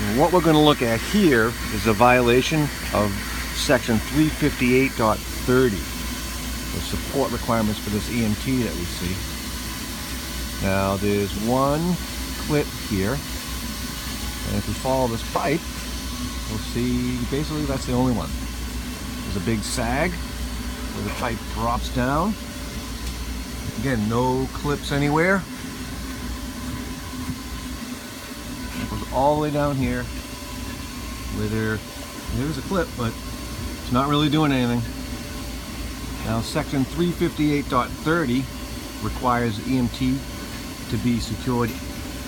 And what we're going to look at here is a violation of section 358.30, the support requirements for this EMT that we see. Now there's one clip here, and if we follow this pipe, we'll see basically that's the only one. There's a big sag where the pipe drops down. Again, no clips anywhere. It goes all the way down here where there's a clip, but it's not really doing anything. Now section 358.30 requires the EMT to be secured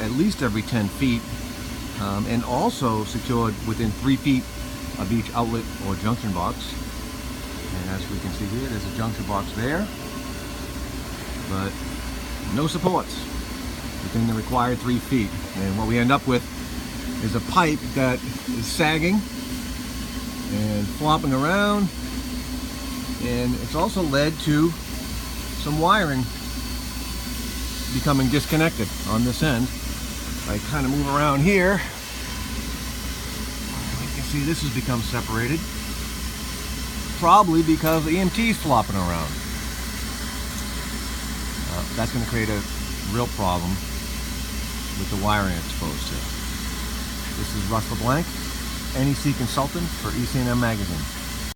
at least every 10 feet and also secured within 3 feet of each outlet or junction box. And as we can see here, there's a junction box there, but no supports within the required 3 feet. And what we end up with is a pipe that is sagging and flopping around, and it's also led to some wiring becoming disconnected on this end. I kind of move around here, you can see this has become separated, probably because the EMT is flopping around. That's going to create a real problem with the wiring exposed here. This is Russ NEC consultant for EC&M Magazine.